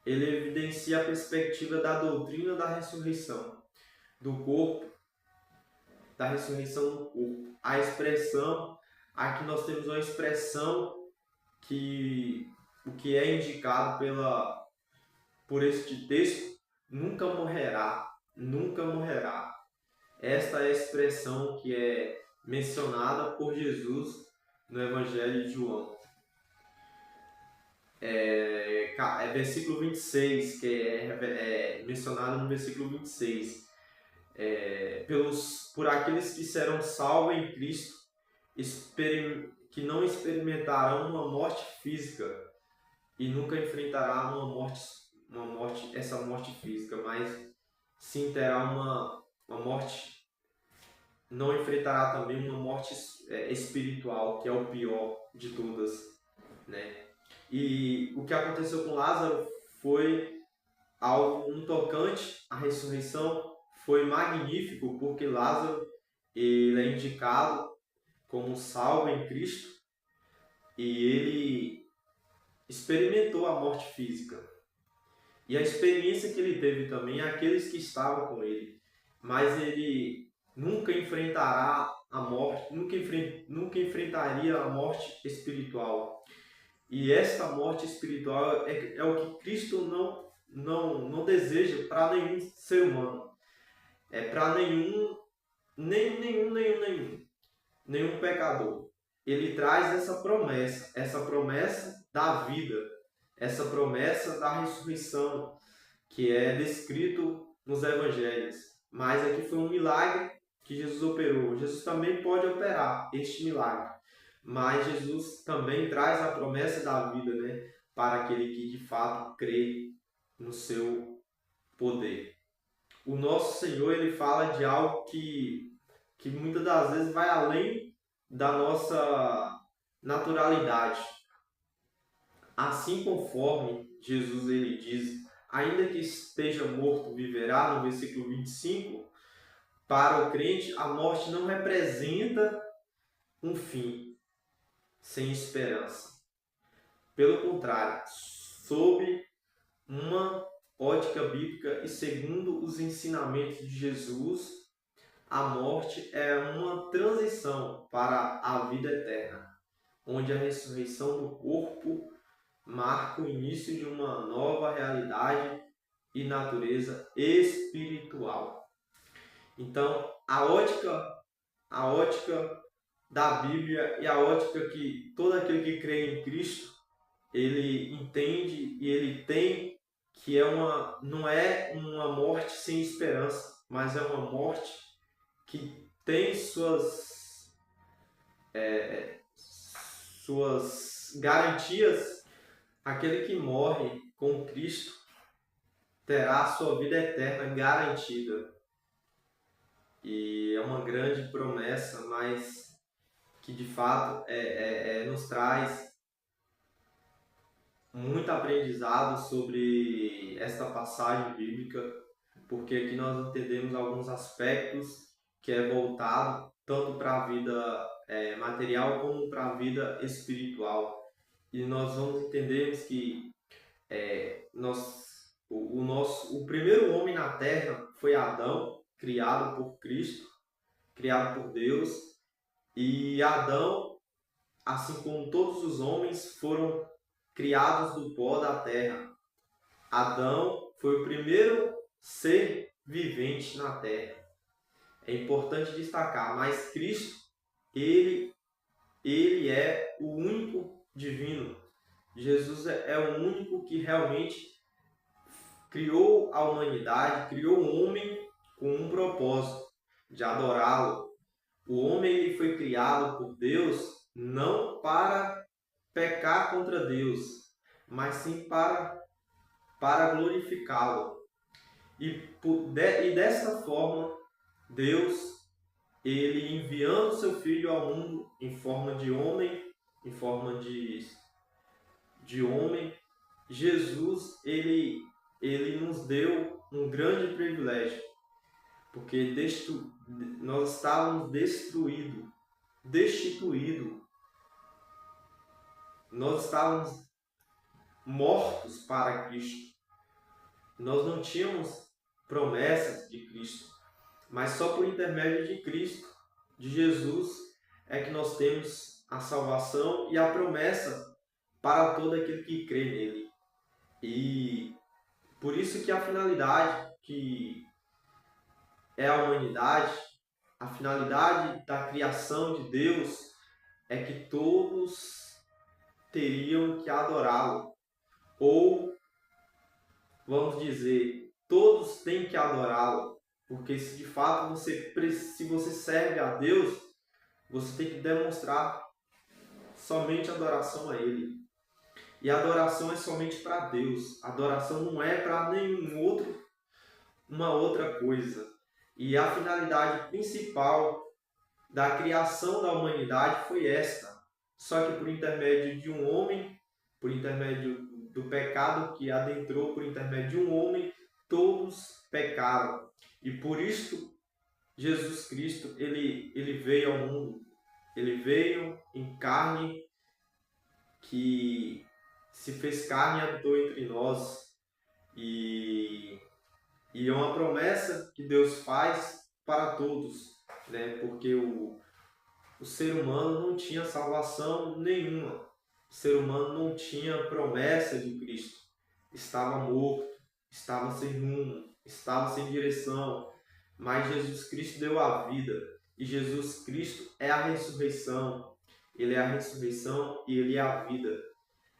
ele evidencia a perspectiva da doutrina da ressurreição do corpo, da ressurreição do corpo. A expressão, aqui nós temos uma expressão que o que é indicado por este texto, nunca morrerá, nunca morrerá. Esta é a expressão que é mencionada por Jesus no Evangelho de João. Versículo 26, que é mencionado no versículo 26. Por aqueles que serão salvos em Cristo, que não experimentarão uma morte física e nunca enfrentarão essa morte física, mas sim terá uma morte, não enfrentará também uma morte espiritual, que é o pior de todas, né? E o que aconteceu com Lázaro foi um tocante à ressurreição, foi magnífico, porque Lázaro ele é indicado como salvo em Cristo e ele experimentou a morte física. E a experiência que ele teve também é aqueles que estavam com ele. Mas ele nunca enfrentará a morte, nunca enfrentaria a morte espiritual. E esta morte espiritual é o que Cristo não deseja para nenhum ser humano. É para nenhum pecador. Ele traz essa promessa da vida, essa promessa da ressurreição, que é descrito nos evangelhos. Mas aqui foi um milagre que Jesus operou. Jesus também pode operar este milagre, mas Jesus também traz a promessa da vida, né, para aquele que de fato crê no seu poder. O nosso Senhor, ele fala de algo que muitas das vezes vai além da nossa naturalidade. Assim conforme Jesus ele diz, ainda que esteja morto, viverá, no versículo 25, para o crente, a morte não representa um fim sem esperança. Pelo contrário, sob uma ótica bíblica e segundo os ensinamentos de Jesus, a morte é uma transição para a vida eterna, onde a ressurreição do corpo marca o início de uma nova realidade e natureza espiritual. Então, a ótica da Bíblia e a ótica que todo aquele que crê em Cristo, ele entende e ele tem que não é uma morte sem esperança, mas é uma morte que tem suas garantias. Aquele que morre com Cristo terá a sua vida eterna garantida. E é uma grande promessa, mas que de fato nos traz muito aprendizado sobre esta passagem bíblica, porque aqui nós entendemos alguns aspectos que é voltado tanto para a vida material como para a vida espiritual. E nós vamos entender que o primeiro homem na Terra foi Adão, criado por Cristo, criado por Deus. E Adão, assim como todos os homens, foram criados do pó da terra. Adão foi o primeiro ser vivente na terra. É importante destacar, mas Cristo, ele é o único divino. Jesus é o único que realmente criou a humanidade, criou o homem com um propósito de adorá-lo. O homem ele foi criado por Deus não para pecar contra Deus, mas sim para glorificá-lo. E dessa forma, Deus, ele enviando seu Filho ao mundo em forma de homem, Jesus, ele nos deu um grande privilégio, porque nós estávamos destituídos, nós estávamos mortos para Cristo, nós não tínhamos promessas de Cristo, mas só por intermédio de Cristo, de Jesus, é que nós temos a salvação e a promessa para todo aquele que crê nele. E por isso que a finalidade que é a humanidade, a finalidade da criação de Deus é que todos teriam que adorá-lo. Ou, vamos dizer, todos têm que adorá-lo. Porque se de fato se você serve a Deus, você tem que demonstrar somente adoração a Ele. E a adoração é somente para Deus. A adoração não é para uma outra coisa. E a finalidade principal da criação da humanidade foi esta. Só que por intermédio de um homem, por intermédio do pecado que adentrou por intermédio de um homem, todos pecaram. E por isso Jesus Cristo, ele veio ao mundo. Ele veio em carne, que se fez carne e habitou entre nós. E é uma promessa que Deus faz para todos, né? Porque o ser humano não tinha salvação nenhuma. O ser humano não tinha promessa de Cristo. Estava morto, estava sem rumo, estava sem direção. Mas Jesus Cristo deu a vida. E Jesus Cristo é a ressurreição. Ele é a ressurreição e ele é a vida.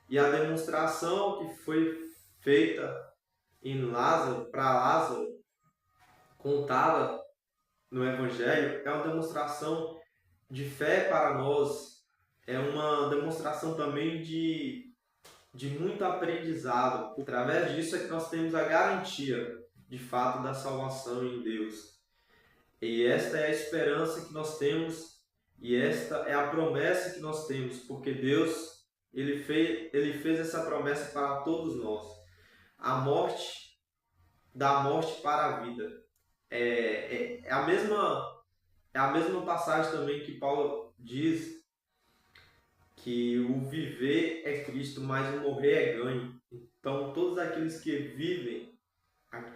E a demonstração que foi feita em Lázaro, para Lázaro, contada no Evangelho, é uma demonstração de fé para nós, é uma demonstração também de muito aprendizado. Através disso é que nós temos a garantia, de fato, da salvação em Deus. E esta é a esperança que nós temos, e esta é a promessa que nós temos, porque Deus, ele fez essa promessa para todos nós. A morte, da morte para a vida. É a mesma passagem também que Paulo diz que o viver é Cristo, mas o morrer é ganho. Então, todos aqueles que vivem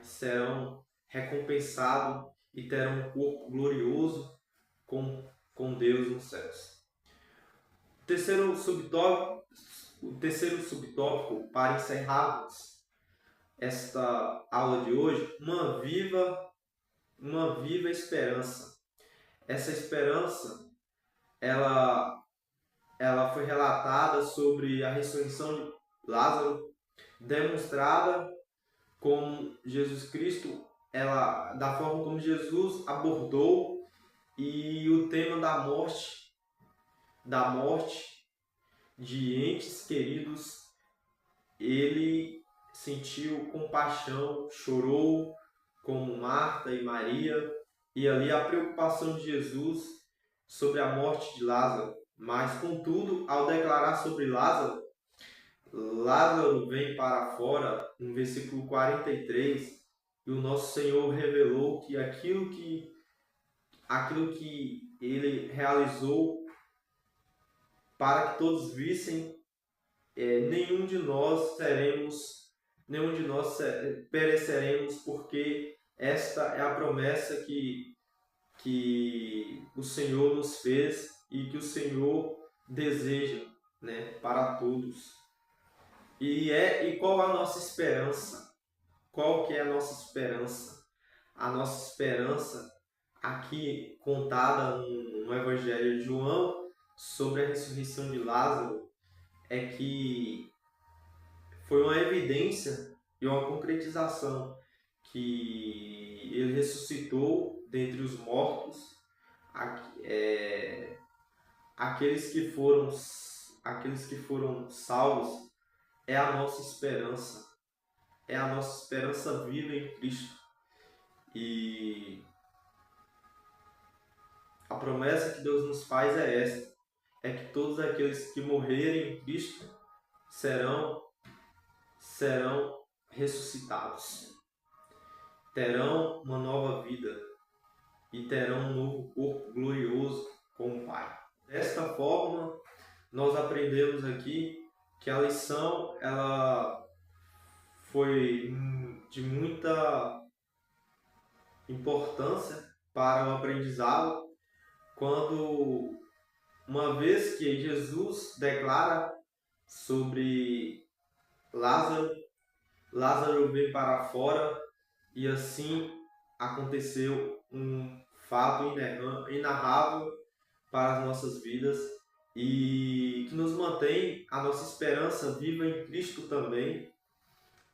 serão recompensados e terão um corpo glorioso com Deus nos céus. O terceiro subtópico, para encerrarmos esta aula de hoje, uma viva esperança. Essa esperança, ela foi relatada sobre a ressurreição de Lázaro, demonstrada como Jesus Cristo, da forma como Jesus abordou, e o tema da morte de entes queridos, ele sentiu compaixão, chorou como Marta e Maria, e ali a preocupação de Jesus sobre a morte de Lázaro. Mas, contudo, ao declarar sobre Lázaro vem para fora, no versículo 43, e o nosso Senhor revelou que aquilo que ele realizou para que todos vissem, nenhum de nós pereceremos, porque esta é a promessa que o Senhor nos fez e que o Senhor deseja, né, para todos. E qual a nossa esperança? Qual que é a nossa esperança? A nossa esperança, aqui contada no Evangelho de João, sobre a ressurreição de Lázaro, é que foi uma evidência e uma concretização que ele ressuscitou dentre os mortos, aqueles que foram salvos. É a nossa esperança, viva em Cristo. E a promessa que Deus nos faz é esta, é que todos aqueles que morrerem em Cristo serão ressuscitados, terão uma nova vida e terão um novo corpo glorioso com o Pai. Desta forma, nós aprendemos aqui que a lição, ela foi de muita importância para o aprendizado, quando, uma vez que Jesus declara sobre Lázaro veio para fora, e assim aconteceu um fato inarrável para as nossas vidas, e que nos mantém a nossa esperança viva em Cristo também.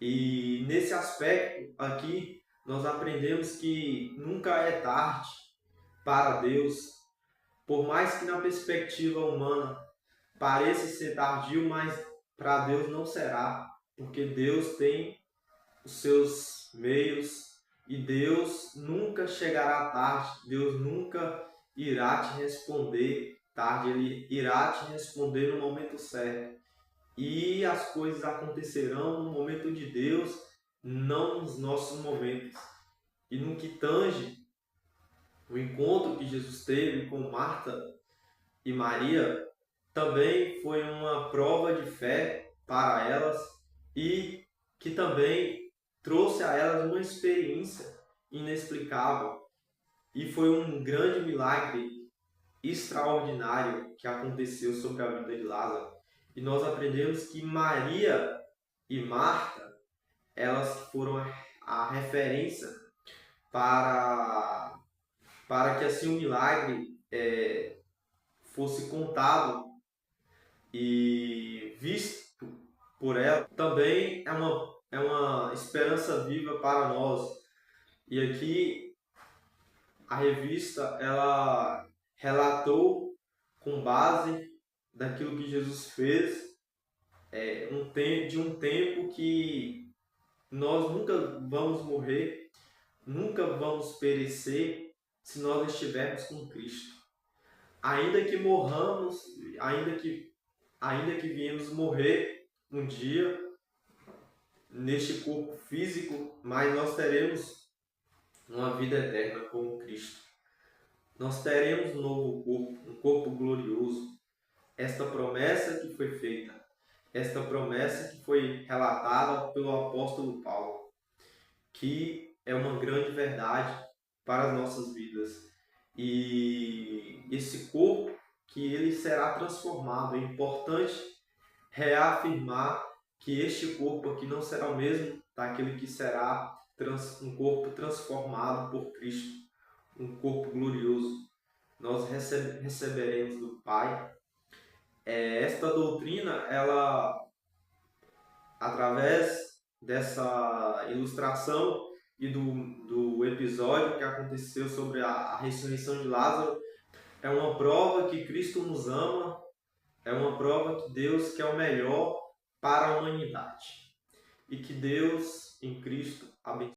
E nesse aspecto aqui, nós aprendemos que nunca é tarde para Deus, por mais que na perspectiva humana pareça ser tardio, mas para Deus não será, porque Deus tem os seus meios e Deus nunca chegará tarde, Deus nunca irá te responder tarde, Ele irá te responder no momento certo. e as coisas acontecerão no momento de Deus, não nos nossos momentos. E no que tange o encontro que Jesus teve com Marta e Maria, também foi uma prova de fé para elas e que também trouxe a elas uma experiência inexplicável. E foi um grande milagre extraordinário que aconteceu sobre a vida de Lázaro. E nós aprendemos que Maria e Marta, elas foram a referência para, para que assim o milagre fosse contado e visto por ela. Também é uma esperança viva para nós. E aqui a revista ela relatou com base daquilo que Jesus fez, de um tempo que nós nunca vamos morrer, nunca vamos perecer se nós estivermos com Cristo. Ainda que morramos, ainda que viemos morrer um dia neste corpo físico, mas nós teremos uma vida eterna com Cristo. Nós teremos um novo corpo, um corpo glorioso. Esta promessa que foi feita, esta promessa que foi relatada pelo apóstolo Paulo, que é uma grande verdade para as nossas vidas. E esse corpo que ele será transformado. É importante reafirmar que este corpo aqui não será o mesmo daquele que será um corpo transformado por Cristo, um corpo glorioso. Nós receberemos do Pai. Esta doutrina, ela, através dessa ilustração e do episódio que aconteceu sobre a ressurreição de Lázaro, é uma prova que Cristo nos ama, é uma prova que Deus quer o melhor para a humanidade. E que Deus, em Cristo, abençoe.